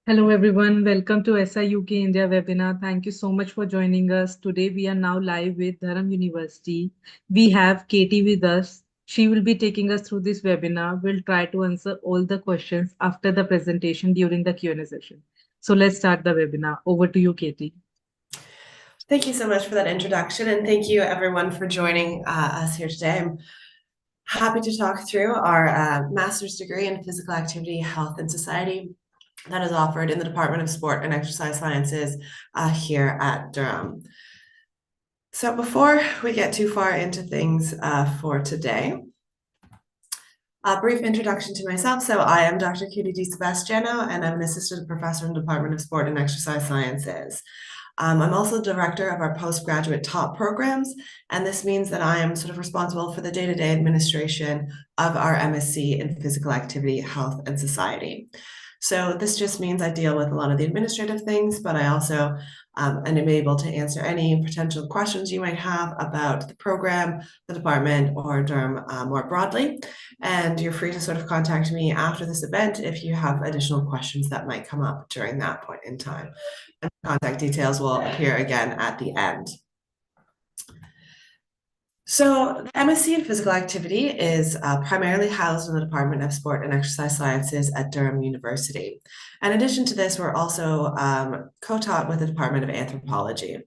Hello everyone, welcome to SI UK India webinar. Thank you so much for joining us. Today we are now live with Durham University. We have Katie with us. She will be taking us through this webinar. We'll try to answer all the questions after the presentation during the Q&A session. So let's start the webinar. Over to you, Katie. Thank you so much for that introduction, and thank you everyone for joining us here today. I'm happy to talk through our master's degree in physical activity, health, and society that is offered in the Department of Sport and Exercise Sciences here at Durham. So before we get too far into things for today, a brief introduction to myself. So I am Dr. Kdest Jano, and I'm an assistant professor in the Department of Sport and Exercise Sciences. I'm also director of our postgraduate top programs, and this means that I am sort of responsible for the day-to-day administration of our MSc in Physical Activity, Health, and Society. So this just means I deal with a lot of the administrative things, but I also am able to answer any potential questions you might have about the program, the department, or Durham more broadly. And you're free to sort of contact me after this event if you have additional questions that might come up during that point in time. And contact details will appear again at the end. So the MSc in Physical Activity is primarily housed in the Department of Sport and Exercise Sciences at Durham University. In addition to this, we're also co-taught with the Department of Anthropology.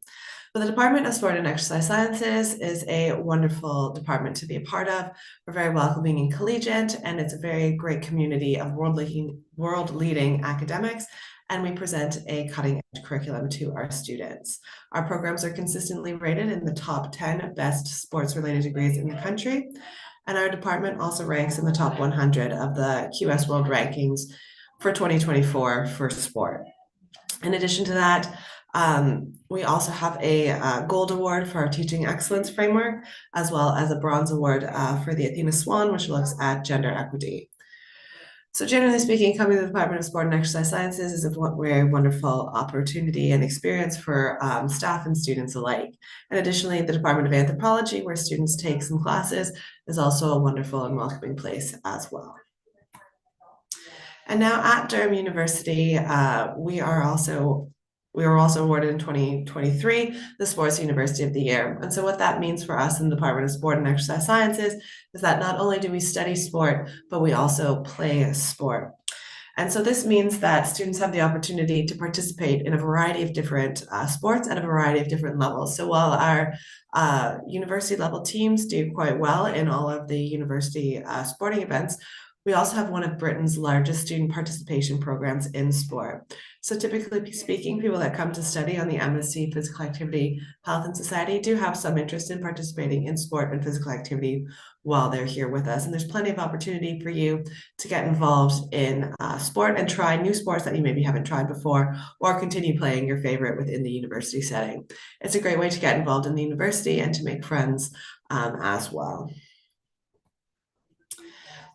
But the Department of Sport and Exercise Sciences is a wonderful department to be a part of. We're very welcoming and collegiate, and it's a very great community of world-leading academics, and we present a cutting-edge curriculum to our students. Our programs are consistently rated in the top 10 best sports-related degrees in the country, and our department also ranks in the top 100 of the QS World Rankings for 2024 for sport. In addition to that, we also have a gold award for our teaching excellence framework, as well as a bronze award for the Athena Swan, which looks at gender equity. So generally speaking, coming to the Department of Sport and Exercise Sciences is a very wonderful opportunity and experience for staff and students alike. And additionally, the Department of Anthropology, where students take some classes, is also a wonderful and welcoming place as well. And now at Durham University, we were also awarded in 2023 the Sports University of the Year. And so what that means for us in the Department of Sport and Exercise Sciences is that not only do we study sport, but we also play sport. And so this means that students have the opportunity to participate in a variety of different sports at a variety of different levels. So while our university level teams do quite well in all of the university sporting events, we also have one of Britain's largest student participation programs in sport. So typically speaking, people that come to study on the MSc Physical Activity, Health and Society do have some interest in participating in sport and physical activity while they're here with us. And there's plenty of opportunity for you to get involved in sport and try new sports that you maybe haven't tried before, or continue playing your favorite within the university setting. It's a great way to get involved in the university and to make friends as well.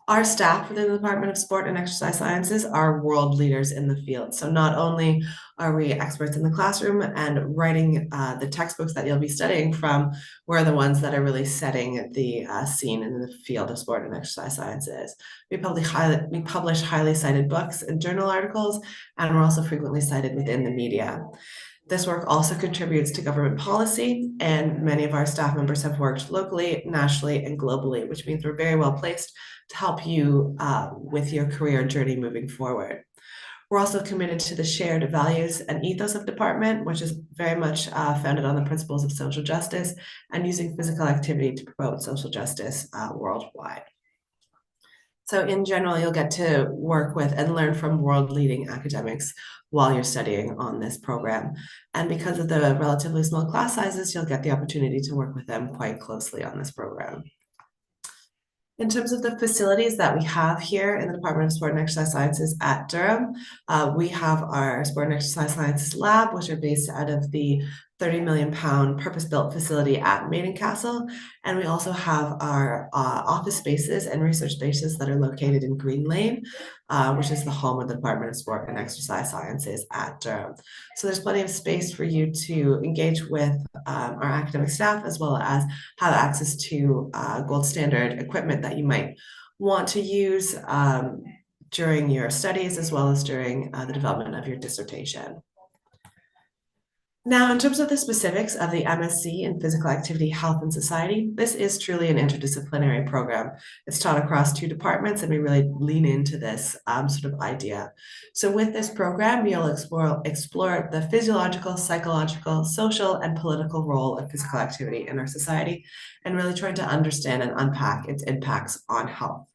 Our staff within the Department of Sport and Exercise Sciences are world leaders in the field. So not only are we experts in the classroom and writing the textbooks that you'll be studying from, we're the ones that are really setting the scene in the field of sport and exercise sciences. We publish highly cited books and journal articles, and we're also frequently cited within the media. This work also contributes to government policy, and many of our staff members have worked locally, nationally, and globally, which means we're very well placed to help you with your career journey moving forward. We're also committed to the shared values and ethos of department, which is very much founded on the principles of social justice and using physical activity to promote social justice worldwide. So in general, you'll get to work with and learn from world-leading academics while you're studying on this program. And because of the relatively small class sizes, you'll get the opportunity to work with them quite closely on this program. In terms of the facilities that we have here in the Department of Sport and Exercise Sciences at Durham, we have our Sport and Exercise Sciences Lab, which are based out of the 30 million pound purpose-built facility at Maiden Castle. And we also have our office spaces and research spaces that are located in Green Lane, which is the home of the Department of Sport and Exercise Sciences at Durham. So there's plenty of space for you to engage with our academic staff, as well as have access to gold standard equipment that you might want to use during your studies as well as during the development of your dissertation. Now, in terms of the specifics of the MSc in Physical Activity, Health, and Society, this is truly an interdisciplinary program. It's taught across 2 departments, and we really lean into this sort of idea. So with this program, you'll explore the physiological, psychological, social, and political role of physical activity in our society, and really trying to understand and unpack its impacts on health.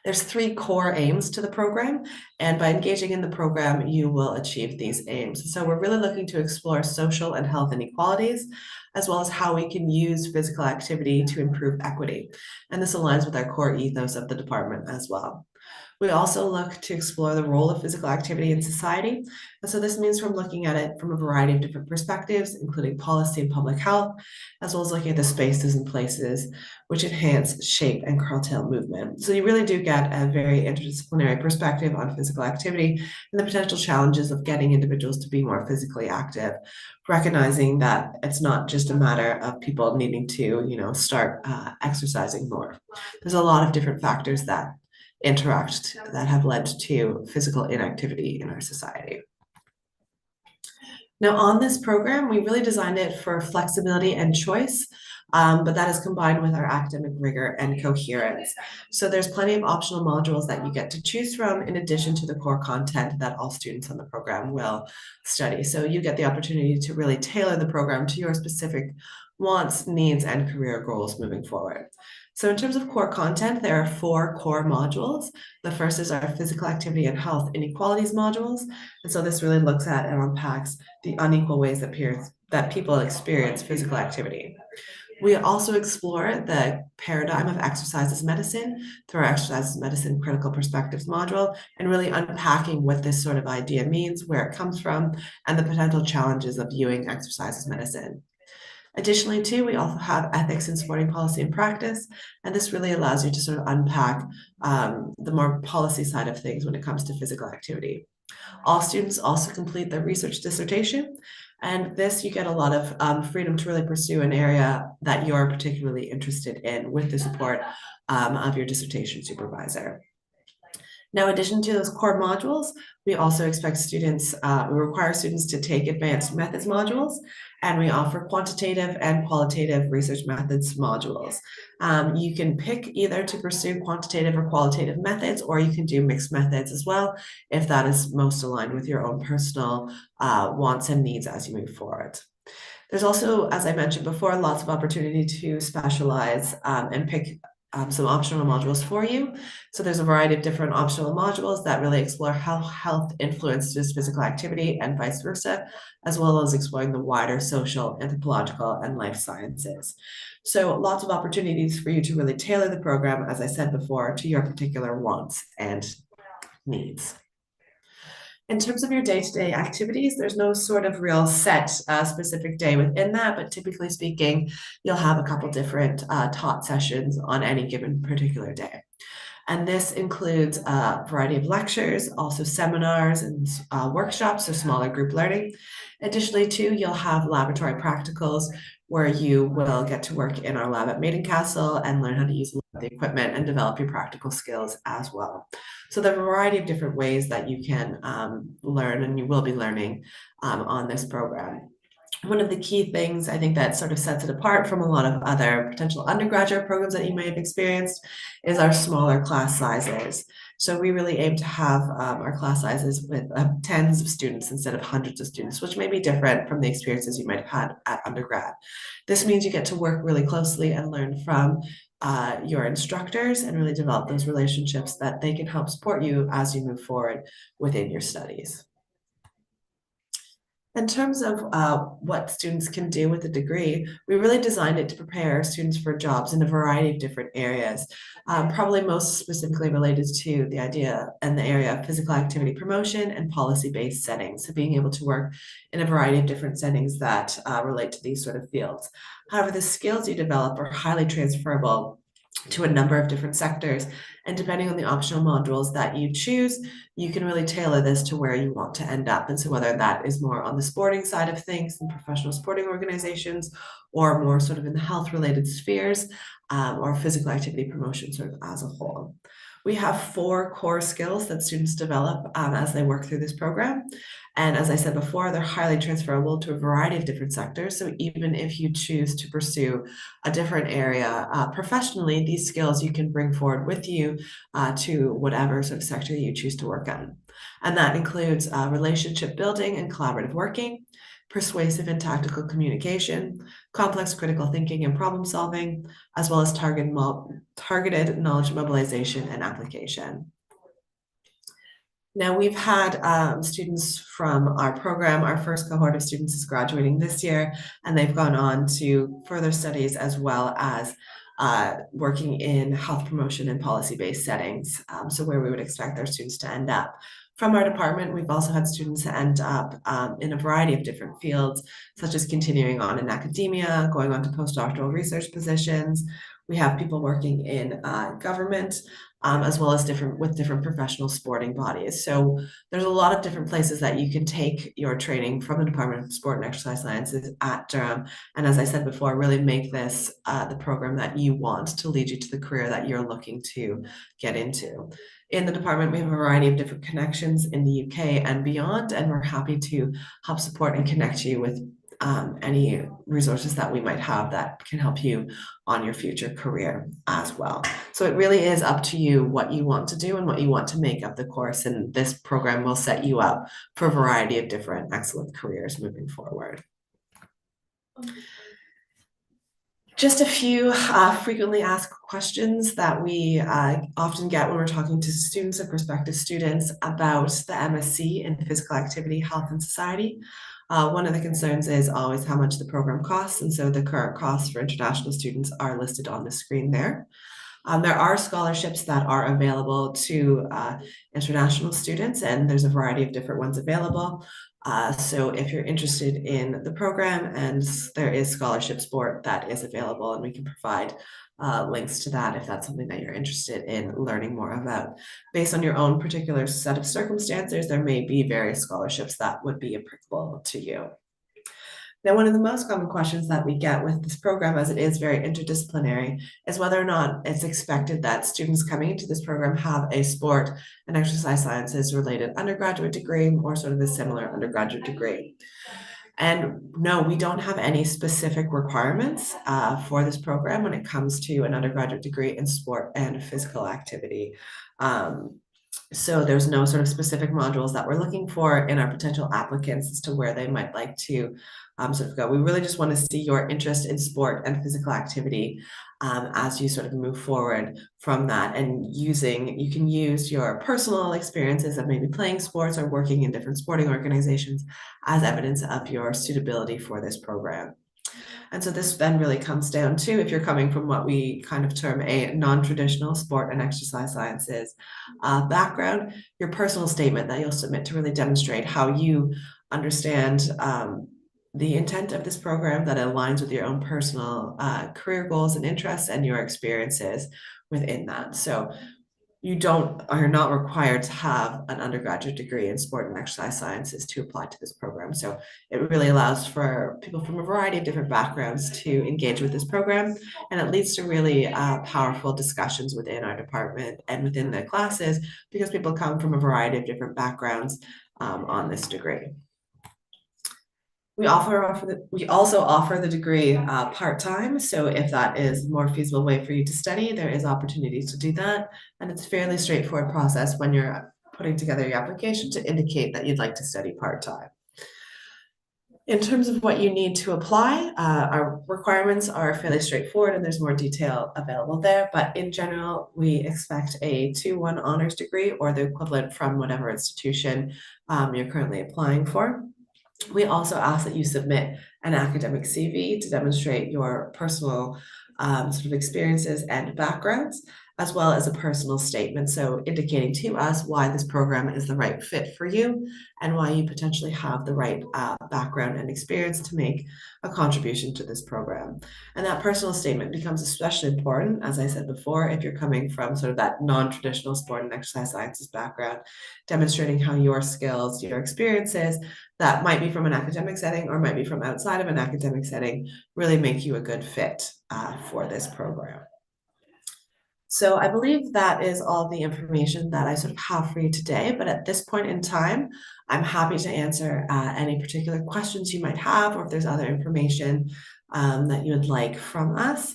There's 3 core aims to the program, and by engaging in the program, you will achieve these aims. So we're really looking to explore social and health inequalities, as well as how we can use physical activity to improve equity. And this aligns with our core ethos of the department as well. We also look to explore the role of physical activity in society. And so this means from looking at it from a variety of different perspectives, including policy and public health, as well as looking at the spaces and places which enhance, shape, and curtail movement. So you really do get a very interdisciplinary perspective on physical activity and the potential challenges of getting individuals to be more physically active, recognizing that it's not just a matter of people needing to, start exercising more. There's a lot of different factors that interact that have led to physical inactivity in our society. Now, on this program, we really designed it for flexibility and choice, but that is combined with our academic rigor and coherence. So there's plenty of optional modules that you get to choose from in addition to the core content that all students on the program will study. So you get the opportunity to really tailor the program to your specific wants, needs, and career goals moving forward. So in terms of core content, there are 4 core modules. The first is our physical activity and health inequalities modules. And so this really looks at and unpacks the unequal ways that people experience physical activity. We also explore the paradigm of exercise as medicine through our exercise as medicine critical perspectives module, and really unpacking what this sort of idea means, where it comes from, and the potential challenges of viewing exercise as medicine. Additionally, too, we also have ethics in sporting policy and practice, and this really allows you to sort of unpack the more policy side of things when it comes to physical activity. All students also complete their research dissertation, and this you get a lot of freedom to really pursue an area that you're particularly interested in with the support of your dissertation supervisor. Now, in addition to those core modules, we also expect students, we require students to take advanced methods modules, and we offer quantitative and qualitative research methods modules. You can pick either to pursue quantitative or qualitative methods, or you can do mixed methods as well, if that is most aligned with your own personal wants and needs as you move forward. There's also, as I mentioned before, lots of opportunity to specialize and pick some optional modules for you. So there's a variety of different optional modules that really explore how health influences physical activity and vice versa, as well as exploring the wider social, anthropological, and life sciences. So lots of opportunities for you to really tailor the program, as I said before, to your particular wants and needs. In terms of your day-to-day activities, there's no sort of real set specific day within that, but typically speaking, you'll have a couple different taught sessions on any given particular day. And this includes a variety of lectures, also seminars and workshops, so smaller group learning. Additionally, too, you'll have laboratory practicals where you will get to work in our lab at Maiden Castle and learn how to use the equipment and develop your practical skills as well. So there are a variety of different ways that you can learn, and you will be learning on this program. One of the key things I think that sort of sets it apart from a lot of other potential undergraduate programs that you may have experienced is our smaller class sizes. So we really aim to have our class sizes with tens of students instead of hundreds of students, which may be different from the experiences you might have had at undergrad. This means you get to work really closely and learn from your instructors and really develop those relationships that they can help support you as you move forward within your studies. In terms of what students can do with a degree, we really designed it to prepare students for jobs in a variety of different areas, probably most specifically related to the idea and the area of physical activity promotion and policy-based settings. So being able to work in a variety of different settings that relate to these sort of fields. However, the skills you develop are highly transferable to a number of different sectors. And depending on the optional modules that you choose, you can really tailor this to where you want to end up. And so whether that is more on the sporting side of things in professional sporting organizations, or more sort of in the health related spheres, or physical activity promotion sort of as a whole. We have 4 core skills that students develop as they work through this program. And as I said before, they're highly transferable to a variety of different sectors. So even if you choose to pursue a different area professionally, these skills you can bring forward with you to whatever sort of sector you choose to work in. And that includes relationship building and collaborative working, persuasive and tactical communication, complex critical thinking and problem solving, as well as targeted knowledge mobilization and application. Now, we've had students from our program. Our first cohort of students is graduating this year, and they've gone on to further studies as well as working in health promotion and policy-based settings, so where we would expect our students to end up. From our department, we've also had students end up in a variety of different fields, such as continuing on in academia, going on to postdoctoral research positions. We have people working in government, as well as different professional sporting bodies. So there's a lot of different places that you can take your training from the Department of Sport and Exercise Sciences at Durham. And as I said before, really make this the program that you want to lead you to the career that you're looking to get into. In the department, we have a variety of different connections in the UK and beyond, and we're happy to help support and connect you with any resources that we might have that can help you on your future career as well. So it really is up to you what you want to do and what you want to make of the course, and this program will set you up for a variety of different excellent careers moving forward. Just a few frequently asked questions that we often get when we're talking to students and prospective students about the MSc in Physical Activity, Health and Society. One of the concerns is always how much the program costs, and so the current costs for international students are listed on the screen there. There are scholarships that are available to international students, and there's a variety of different ones available. So if you're interested in the program, and there is scholarship support that is available, and we can provide links to that if that's something that you're interested in learning more about. Based on your own particular set of circumstances, there may be various scholarships that would be applicable to you. Now, one of the most common questions that we get with this program, as it is very interdisciplinary, is whether or not it's expected that students coming into this program have a sport and exercise sciences related undergraduate degree or sort of a similar undergraduate degree. And no, we don't have any specific requirements for this program when it comes to an undergraduate degree in sport and physical activity. So there's no sort of specific modules that we're looking for in our potential applicants as to where they might like to sort of go. We really just want to see your interest in sport and physical activity as you sort of move forward from that, and you can use your personal experiences of maybe playing sports or working in different sporting organizations as evidence of your suitability for this program. And so this then really comes down to, if you're coming from what we kind of term a non-traditional sport and exercise sciences background, your personal statement that you'll submit to really demonstrate how you understand the intent of this program that aligns with your own personal career goals and interests and your experiences within that. So you are not required to have an undergraduate degree in sport and exercise sciences to apply to this program. So it really allows for people from a variety of different backgrounds to engage with this program, and it leads to really powerful discussions within our department and within the classes, because people come from a variety of different backgrounds on this degree. We also offer the degree part-time. So if that is a more feasible way for you to study, there is opportunities to do that. And it's a fairly straightforward process when you're putting together your application to indicate that you'd like to study part-time. In terms of what you need to apply, our requirements are fairly straightforward, and there's more detail available there. But in general, we expect a 2:1 honors degree or the equivalent from whatever institution you're currently applying for. We also ask that you submit an academic CV to demonstrate your personal sort of experiences and backgrounds, as well as a personal statement. So indicating to us why this program is the right fit for you and why you potentially have the right background and experience to make a contribution to this program. And that personal statement becomes especially important, as I said before, if you're coming from sort of that non-traditional sport and exercise sciences background, demonstrating how your skills, your experiences that might be from an academic setting or might be from outside of an academic setting really make you a good fit for this program. So I believe that is all the information that I sort of have for you today. But at this point in time, I'm happy to answer any particular questions you might have, or if there's other information that you would like from us,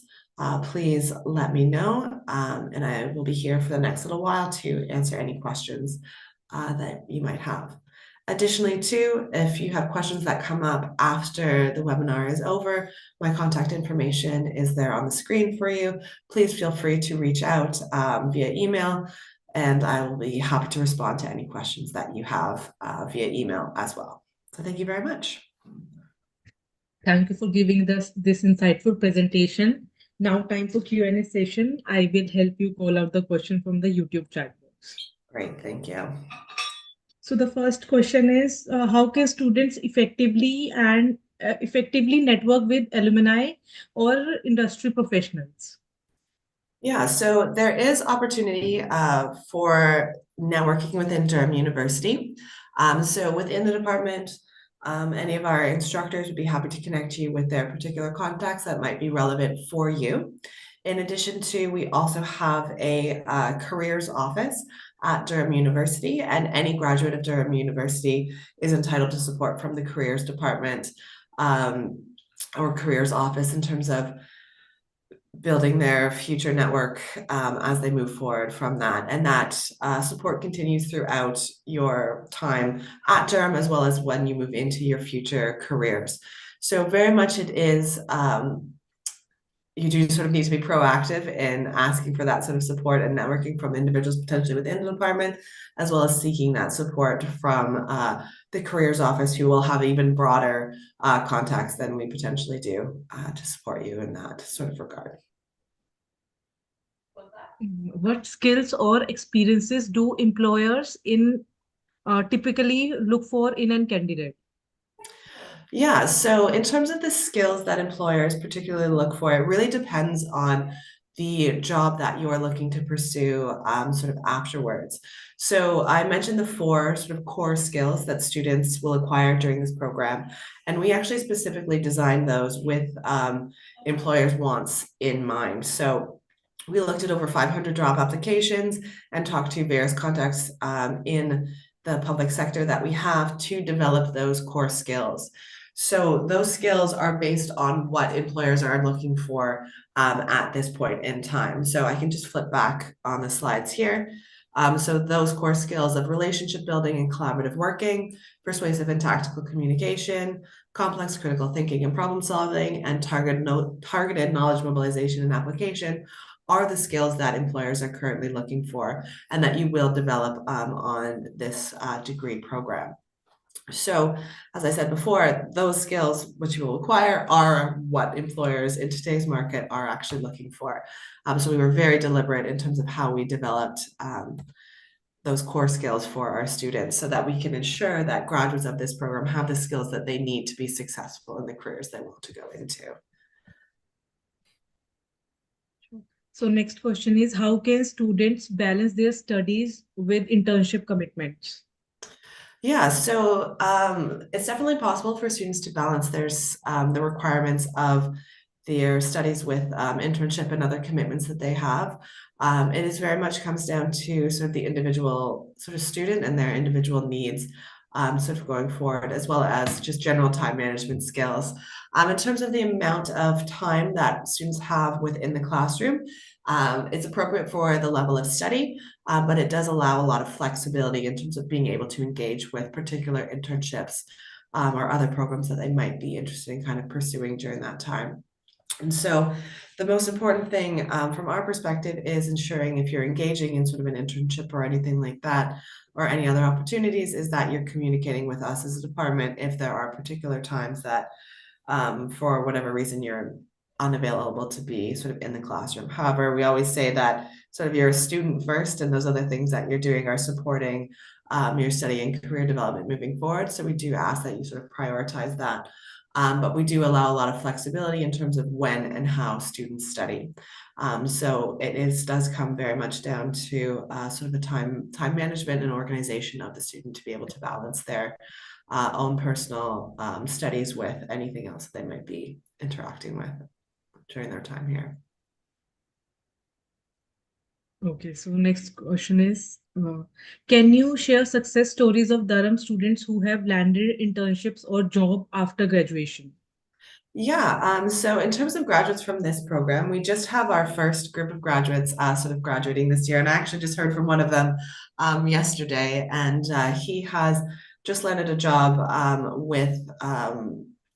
please let me know. And I will be here for the next little while to answer any questions that you might have. Additionally, too, if you have questions that come up after the webinar is over, my contact information is there on the screen for you. Please feel free to reach out via email, and I will be happy to respond to any questions that you have via email as well. So thank you very much. Thank you for giving us this insightful presentation. Now time for Q&A session. I will help you call out the question from the YouTube chat box. Great, thank you. So the first question is, how can students effectively network with alumni or industry professionals? Yeah, so there is opportunity for networking within Durham University. So within the department, any of our instructors would be happy to connect you with their particular contacts that might be relevant for you. In addition to, we also have a careers office at Durham University, and any graduate of Durham University is entitled to support from the careers department or careers office in terms of building their future network as they move forward from that. And that support continues throughout your time at Durham, as well as when you move into your future careers. So very much it is, you do sort of need to be proactive in asking for that sort of support and networking from individuals potentially within the department, as well as seeking that support from the careers office, who will have even broader contacts than we potentially do to support you in that sort of regard. What skills or experiences do employers typically look for in a candidate? Yeah, so in terms of the skills that employers particularly look for, it really depends on the job that you are looking to pursue sort of afterwards. So I mentioned the four sort of core skills that students will acquire during this program, and we actually specifically designed those with employers' wants in mind. So we looked at over 500 job applications and talked to various contacts in the public sector that we have to develop those core skills. So those skills are based on what employers are looking for at this point in time. So I can just flip back on the slides here. So those core skills of relationship building and collaborative working, persuasive and tactical communication, complex critical thinking and problem solving, and targeted knowledge mobilization and application are the skills that employers are currently looking for and that you will develop on this degree program. So, as I said before, those skills which you will acquire are what employers in today's market are actually looking for. So we were very deliberate in terms of how we developed those core skills for our students so that we can ensure that graduates of this program have the skills that they need to be successful in the careers they want to go into. So next question is, how can students balance their studies with internship commitments? Yeah, so it's definitely possible for students to balance the requirements of their studies with internship and other commitments that they have. It is very much comes down to sort of the individual sort of student and their individual needs sort of going forward, as well as just general time management skills. In terms of the amount of time that students have within the classroom, it's appropriate for the level of study, but it does allow a lot of flexibility in terms of being able to engage with particular internships or other programs that they might be interested in kind of pursuing during that time. And so the most important thing from our perspective is ensuring if you're engaging in sort of an internship or anything like that, or any other opportunities, is that you're communicating with us as a department if there are particular times that for whatever reason you're unavailable to be sort of in the classroom. However, we always say that sort of you're a student first, and those other things that you're doing are supporting your study and career development moving forward. So we do ask that you sort of prioritize that. But we do allow a lot of flexibility in terms of when and how students study. So does come very much down to sort of the time management and organization of the student to be able to balance their own personal studies with anything else that they might be interacting with during their time here. Okay, so next question is, can you share success stories of Durham students who have landed internships or job after graduation? Yeah, so in terms of graduates from this program, we just have our first group of graduates sort of graduating this year. And I actually just heard from one of them yesterday, and he has just landed a job with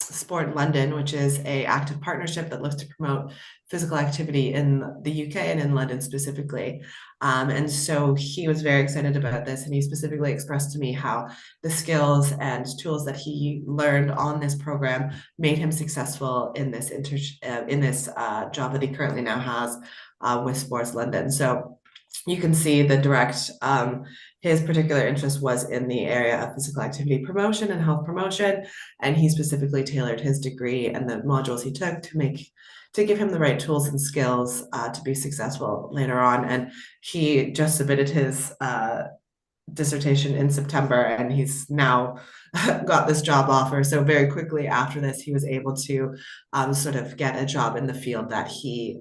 Sport London, which is a active partnership that looks to promote physical activity in the UK and in London specifically. And so he was very excited about this, and he specifically expressed to me how the skills and tools that he learned on this program made him successful in this job that he currently now has with Sports London. So you can see the direct his particular interest was in the area of physical activity promotion and health promotion, and he specifically tailored his degree and the modules he took to give him the right tools and skills to be successful later on. And he just submitted his dissertation in September, and he's now got this job offer. So very quickly after this, he was able to sort of get a job in the field that he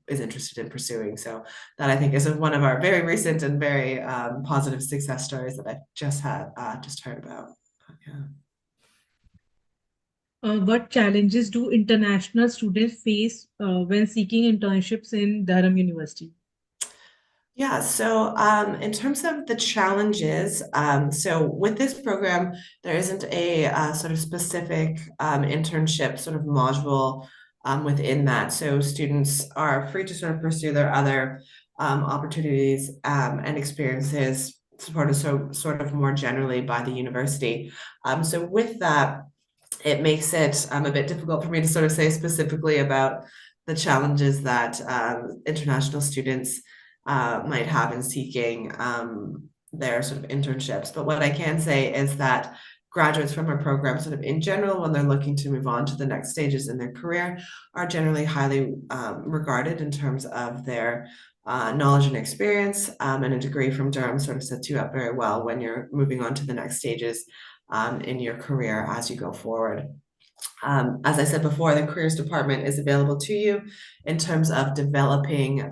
is interested in pursuing. So that I think is one of our very recent and very positive success stories that I just heard about. Yeah. What challenges do international students face when seeking internships in Durham University? Yeah, so in terms of the challenges, so with this program, there isn't a sort of specific internship sort of module within that. So students are free to sort of pursue their other opportunities and experiences supported so sort of more generally by the university. So with that, it makes it a bit difficult for me to sort of say specifically about the challenges that international students might have in seeking their sort of internships. But what I can say is that graduates from our program, sort of in general, when they're looking to move on to the next stages in their career, are generally highly regarded in terms of their knowledge and experience. And a degree from Durham sort of sets you up very well when you're moving on to the next stages in your career as you go forward. As I said before, the careers department is available to you in terms of developing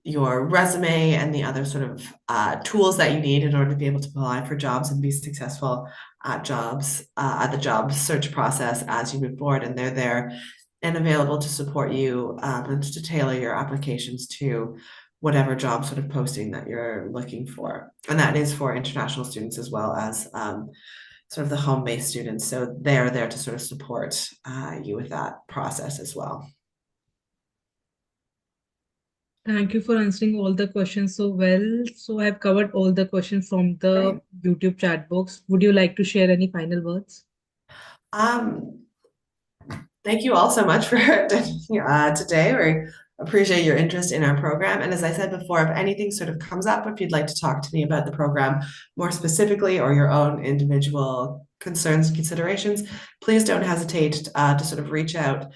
your resume and the other sort of tools that you need in order to be able to apply for jobs and be successful at the job search process as you move forward. And they're there and available to support you and to tailor your applications to whatever job sort of posting that you're looking for. And that is for international students as well as sort of the home-based students. So they're there to sort of support you with that process as well. Thank you for answering all the questions so well. So I've covered all the questions from Great. the YouTube chat box. Would you like to share any final words? Um, Thank you all so much for today. We appreciate your interest in our program. And as I said before, if anything sort of comes up, if you'd like to talk to me about the program more specifically or your own individual concerns and considerations, please don't hesitate to sort of reach out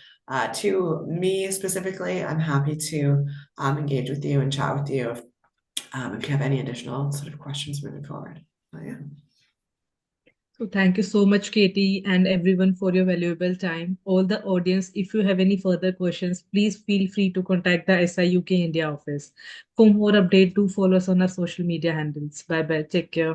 to me specifically. I'm happy to engage with you and chat with you if you have any additional sort of questions moving forward. Yeah. So thank you so much, Katie, and everyone for your valuable time. All the audience, if you have any further questions, please feel free to contact the SIUK India office. For more update, do follow us on our social media handles. Bye bye. Take care.